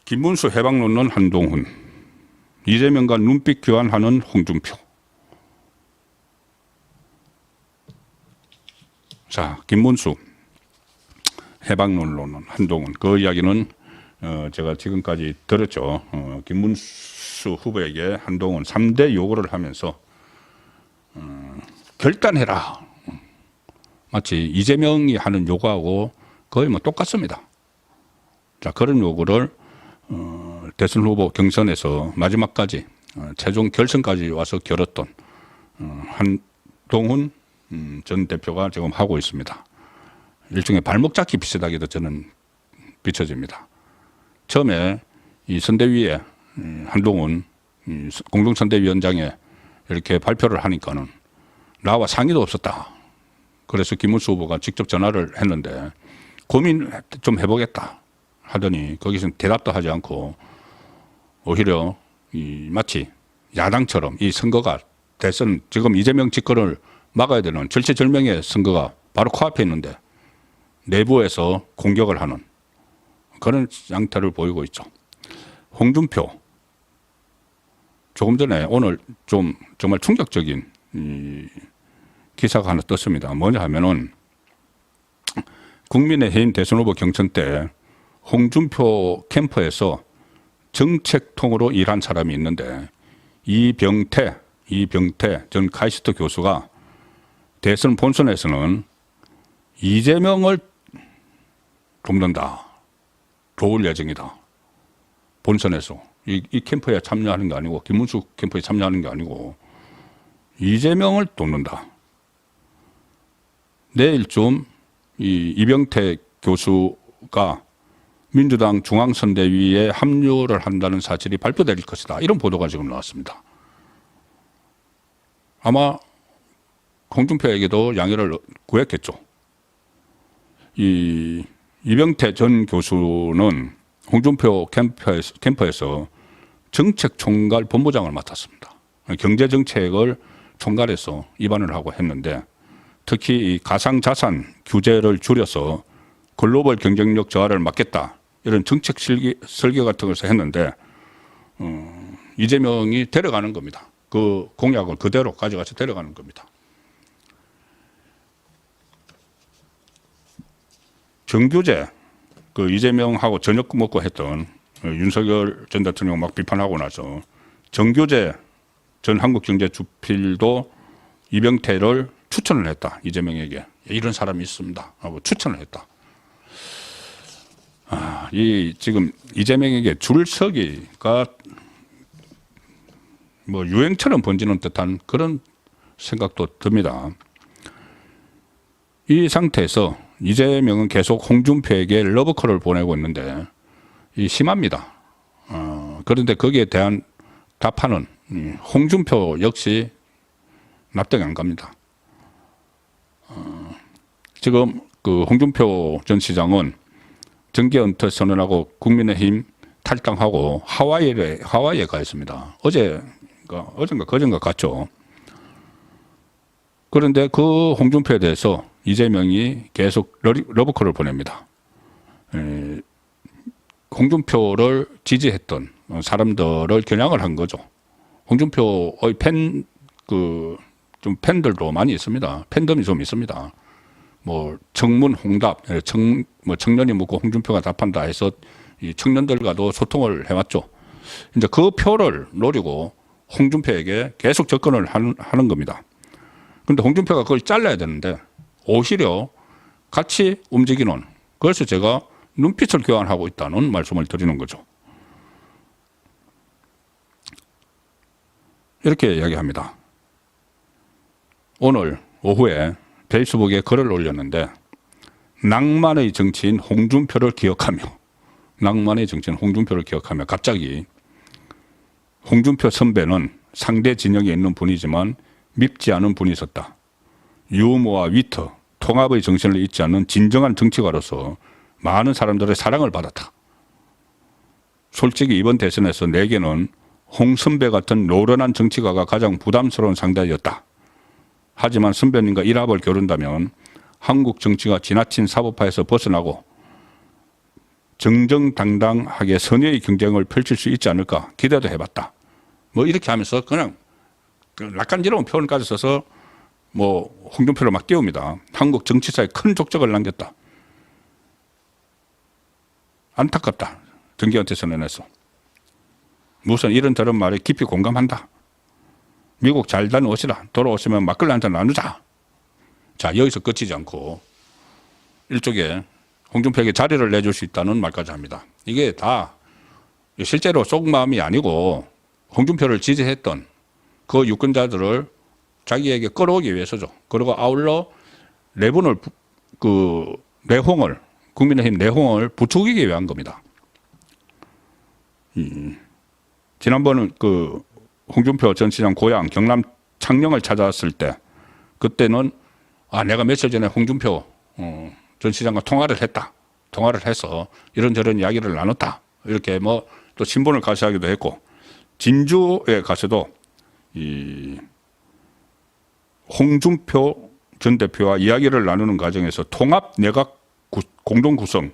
김문수 해방 놓는 한동훈, 이재명과 눈빛 교환하는 홍준표. 자, 김문수 해방 놓는 한동훈, 그 이야기는 제가 지금까지 들었죠. 김문수 후보에게 한동훈 3대 요구를 하면서 결단해라. 마치 이재명이 하는 요구하고 거의 뭐 똑같습니다. 자, 그런 요구를 대선 후보 경선에서 마지막까지 최종 결선까지 와서 겨뤘던 한동훈 전 대표가 지금 하고 있습니다. 일종의 발목 잡기 비슷하게도 저는 비춰집니다. 처음에 이 선대위에 한동훈 공동선대위원장에 이렇게 발표를 하니까는 나와 상의도 없었다. 그래서 김문수 후보가 직접 전화를 했는데 고민 좀 해보겠다 하더니 거기서 대답도 하지 않고 오히려 마치 야당처럼 이 선거가 대선 지금 이재명 집권을 막아야 되는 절체절명의 선거가 바로 코앞에 있는데 내부에서 공격을 하는 그런 양태를 보이고 있죠. 홍준표 조금 전에 오늘 좀 정말 충격적인 기사가 하나 떴습니다. 뭐냐 하면은 국민의힘 대선 후보 경선 때 홍준표 캠프에서 정책통으로 일한 사람이 있는데 이병태 전 카이스트 교수가 대선 본선에서는 이재명을 돕는다. 도울 예정이다. 본선에서. 이 캠프에 참여하는 게 아니고 김문수 캠프에 참여하는 게 아니고 이재명을 돕는다. 내일쯤 이병태 교수가 민주당 중앙선대위에 합류를 한다는 사실이 발표될 것이다. 이런 보도가 지금 나왔습니다. 아마 홍준표에게도 양해를 구했겠죠. 이병태 전 교수는 홍준표 캠프에서 정책총괄 본부장을 맡았습니다. 경제정책을 총괄해서 입안을 하고 했는데 특히 이 가상자산 규제를 줄여서 글로벌 경쟁력 저하를 막겠다. 이런 정책 설계 같은 것을 했는데 이재명이 데려가는 겁니다. 그 공약을 그대로 가져가서 데려가는 겁니다. 정규제, 그 이재명하고 저녁 먹고 했던 윤석열 전 대통령 막 비판하고 나서 정규제 전 한국경제주필도 이병태를 추천을 했다. 이재명에게. 이런 사람이 있습니다. 하고 추천을 했다. 이 지금 이재명에게 줄서기가 뭐 유행처럼 번지는 듯한 그런 생각도 듭니다. 이 상태에서 이재명은 계속 홍준표에게 러브콜을 보내고 있는데 심합니다. 그런데 거기에 대한 답하는 홍준표 역시 납득이 안 갑니다. 지금 그 홍준표 전 시장은 정계 은퇴 선언하고 국민의힘 탈당하고 하와이에 가 있습니다. 어젠가 그젠가 갔죠. 그런데 그 홍준표에 대해서 이재명이 계속 러브콜을 보냅니다. 홍준표를 지지했던 사람들을 겨냥을 한 거죠. 홍준표의 팬들도 많이 있습니다. 팬덤이 좀 있습니다. 뭐 청문 홍답, 청년이 묻고 홍준표가 답한다 해서 이 청년들과도 소통을 해왔죠. 이제 그 표를 노리고 홍준표에게 계속 접근을 하는 겁니다. 그런데 홍준표가 그걸 잘라야 되는데 오히려 같이 움직이는, 그래서 제가 눈빛을 교환하고 있다는 말씀을 드리는 거죠. 이렇게 이야기합니다. 오늘 오후에 페이스북에 글을 올렸는데 낭만의 정치인 홍준표를 기억하며 갑자기 홍준표 선배는 상대 진영에 있는 분이지만 밉지 않은 분이 있었다. 유머와 위트, 통합의 정신을 잊지 않는 진정한 정치가로서 많은 사람들의 사랑을 받았다. 솔직히 이번 대선에서 내게는 홍 선배 같은 노련한 정치가가 가장 부담스러운 상대였다. 하지만 선배님과 일합을 겨룬다면 한국 정치가 지나친 사법화에서 벗어나고 정정당당하게 선의의 경쟁을 펼칠 수 있지 않을까 기대도 해봤다. 뭐 이렇게 하면서 그냥 락간지러운 표현까지 써서 뭐 홍준표를 막 띄웁니다. 한국 정치사에 큰 족적을 남겼다. 안타깝다. 정기한테 선언해서. 무슨 이런저런 말에 깊이 공감한다. 미국 잘 다녀오시라. 돌아오시면 막걸리 한잔 나누자. 자, 여기서 끝이지 않고 일종의 홍준표에게 자리를 내줄 수 있다는 말까지 합니다. 이게 다 실제로 속마음이 아니고 홍준표를 지지했던 그 유권자들을 자기에게 끌어오기 위해서죠. 그리고 아울러 내분을 내홍을 국민의힘 내홍을 부추기기 위한 겁니다. 지난번은 그 홍준표 전 시장 고향 경남 창녕을 찾아왔을 때 그때는 내가 며칠 전에 홍준표 전 시장과 통화를 했다. 통화를 해서 이런저런 이야기를 나눴다. 이렇게 뭐 또 신분을 가시하기도 했고 진주에 가서도 이 홍준표 전 대표와 이야기를 나누는 과정에서 통합 내각 공동 구성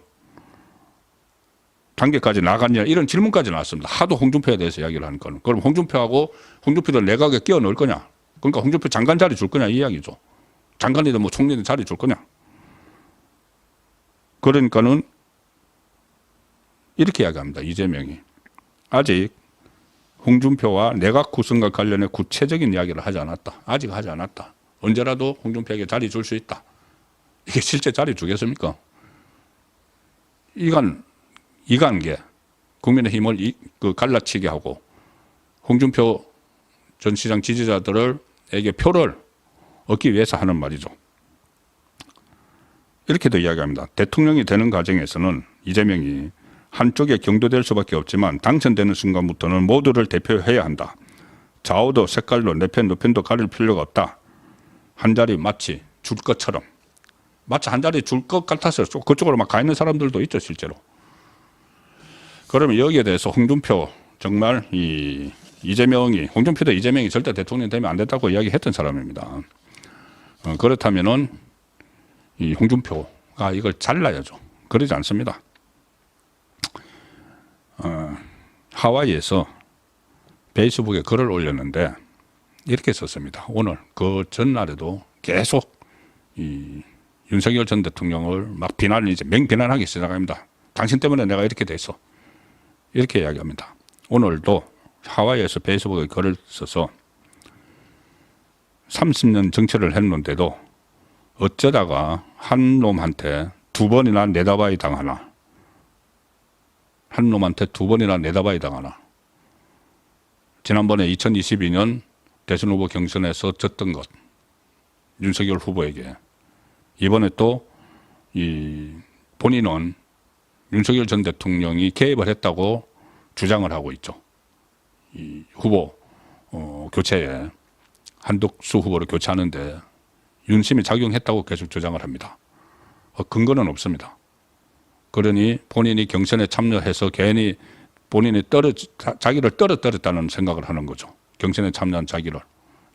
단계까지 나갔냐 이런 질문까지 나왔습니다. 하도 홍준표에 대해서 이야기를 하는 거는. 그럼 홍준표도 내각에 끼워 넣을 거냐? 그러니까 홍준표 장관 자리 줄 거냐 이 이야기죠. 장관이든 뭐 총리든 자리 줄 거냐? 그러니까는 이렇게 이야기합니다. 이재명이 아직 홍준표와 내각 구성과 관련해 구체적인 이야기를 하지 않았다. 아직 하지 않았다. 언제라도 홍준표에게 자리 줄 수 있다. 이게 실제 자리 주겠습니까? 이관계 국민의힘을 갈라치게 하고 홍준표 전 시장 지지자들에게 표를 얻기 위해서 하는 말이죠. 이렇게도 이야기합니다. 대통령이 되는 과정에서는 이재명이 한쪽에 경도될 수밖에 없지만 당선되는 순간부터는 모두를 대표해야 한다. 좌우도 색깔도 내 편, 너 편도 가릴 필요가 없다. 한 자리 마치 줄 것처럼. 마치 한 자리 줄 것 같아서 그쪽으로 막 가 있는 사람들도 있죠, 실제로. 그러면 여기에 대해서 홍준표 정말 홍준표도 이재명이 절대 대통령 되면 안 된다고 이야기했던 사람입니다. 그렇다면은 이 홍준표가 이걸 잘라야죠. 그러지 않습니다. 하와이에서 페이스북에 글을 올렸는데 이렇게 썼습니다. 오늘 그 전날에도 계속 이 윤석열 전 대통령을 막 이제 맹비난하기 시작합니다. 당신 때문에 내가 이렇게 됐어. 이렇게 이야기합니다. 오늘도 하와이에서 페이스북에 글을 써서 30년 정치를 했는데도 어쩌다가 한 놈한테 2번이나 내다바이 당하나. 한 놈한테 2번이나 내다바이 당하나. 지난번에 2022년 대선 후보 경선에서 졌던 것. 윤석열 후보에게. 이번에 또 본인은 윤석열 전 대통령이 개입을 했다고 주장을 하고 있죠. 이 후보 교체에 한덕수 후보를 교체하는데 윤심이 작용했다고 계속 주장을 합니다. 근거는 없습니다. 그러니 본인이 경선에 참여해서 괜히 본인이 자기를 떨어뜨렸다는 생각을 하는 거죠. 경선에 참여한 자기를.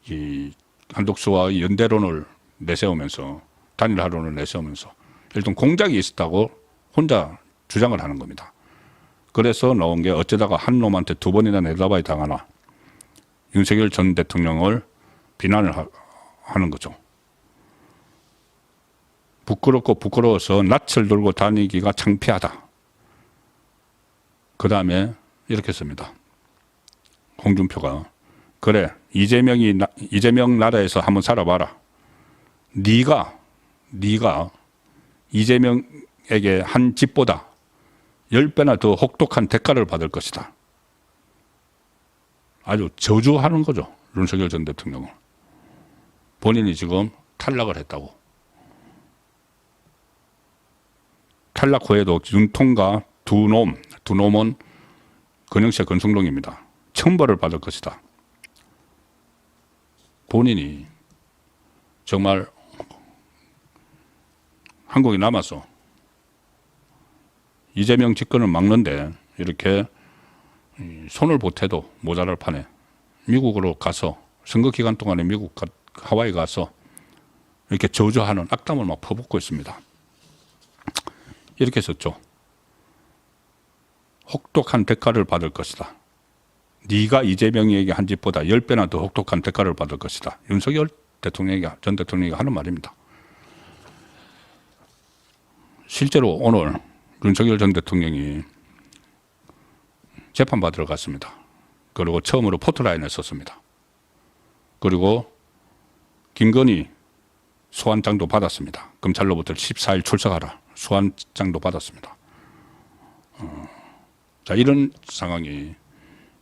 이 한덕수와 연대론을 내세우면서 단일화론을 내세우면서 일단 공작이 있었다고 혼자 주장을 하는 겁니다. 그래서 나온 게 어쩌다가 한 놈한테 2번이나 내다바이 당하나 윤석열 전 대통령을 비난을 하는 거죠. 부끄럽고 부끄러워서 낯을 들고 다니기가 창피하다. 그 다음에 이렇게 씁니다. 홍준표가 그래 이재명 나라에서 한번 살아봐라. 네가 이재명에게 한 집보다 10배나 더 혹독한 대가를 받을 것이다. 아주 저주하는 거죠. 윤석열 전 대통령을. 본인이 지금 탈락을 했다고. 탈락 후에도 윤통과 두 놈은 건영세 건성동입니다. 천벌을 받을 것이다. 본인이 정말 한국에 남아서 이재명 집권을 막는데 이렇게 손을 보태도 모자랄 판에 미국으로 가서 선거 기간 동안에 하와이 가서 이렇게 저주하는 악담을 막 퍼붓고 있습니다. 이렇게 썼죠. 혹독한 대가를 받을 것이다. 네가 이재명에게 한 짓보다 10배나 더 혹독한 대가를 받을 것이다. 윤석열 전 대통령이 하는 말입니다. 실제로 오늘 윤석열 전 대통령이 재판받으러 갔습니다. 그리고 처음으로 포토라인을 썼습니다. 그리고 김건희 소환장도 받았습니다. 검찰로부터 14일 출석하라 소환장도 받았습니다. 자, 이런 상황이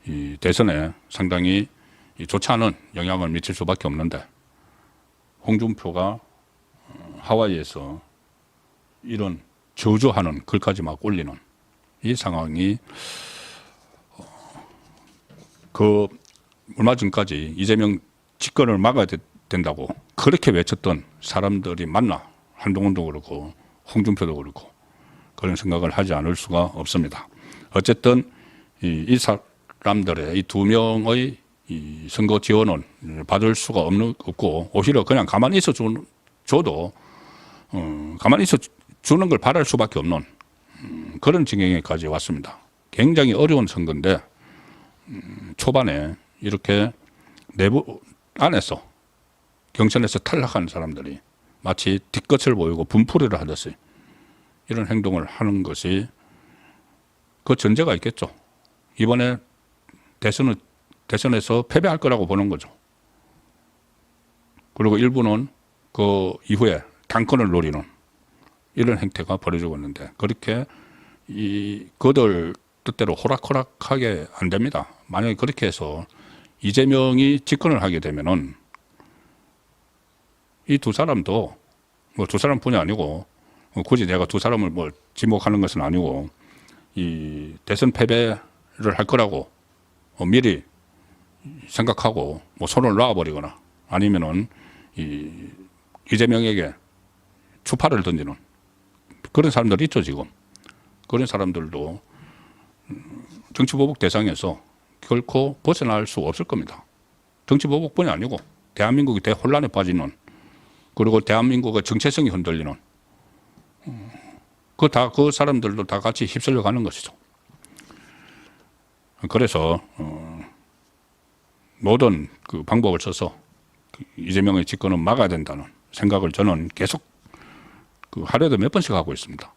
이 대선에 상당히 좋지 않은 영향을 미칠 수밖에 없는데 홍준표가 하와이에서 이런 저주하는 글까지 막 올리는 이 상황이 그 얼마 전까지 이재명 집권을 막아야 된다고 그렇게 외쳤던 사람들이 맞나? 한동훈도 그렇고 홍준표도 그렇고 그런 생각을 하지 않을 수가 없습니다. 어쨌든 이 사람들의 이 두 명의 이 선거 지원은 받을 수가 없고 오히려 그냥 가만히 있어 줘도 가만히 있어 주는 걸 바랄 수밖에 없는 그런 지경에까지 왔습니다. 굉장히 어려운 선거인데 초반에 이렇게 내부 안에서 경선에서 탈락한 사람들이 마치 뒷끝을 보이고 분풀이를 하듯이 이런 행동을 하는 것이 그 전제가 있겠죠. 이번에 대선에서 패배할 거라고 보는 거죠. 그리고 일부는 그 이후에 당권을 노리는 이런 행태가 벌어지고 있는데 그렇게 그들 뜻대로 호락호락하게 안 됩니다. 만약에 그렇게 해서 이재명이 집권을 하게 되면은 이 두 사람도 뭐 두 사람뿐이 아니고 굳이 내가 두 사람을 뭐 지목하는 것은 아니고 이 대선 패배를 할 거라고 미리 생각하고 뭐 손을 놔버리거나 아니면은 이재명에게 추파를 던지는 그런 사람들이 있죠 지금. 그런 사람들도 정치보복 대상에서 결코 벗어날 수 없을 겁니다. 정치보복뿐이 아니고 대한민국이 대혼란에 빠지는 그리고 대한민국의 정체성이 흔들리는 그 사람들도 다 같이 휩쓸려 가는 것이죠. 그래서 모든 그 방법을 써서 이재명의 집권은 막아야 된다는 생각을 저는 계속 하루에도 몇 번씩 하고 있습니다.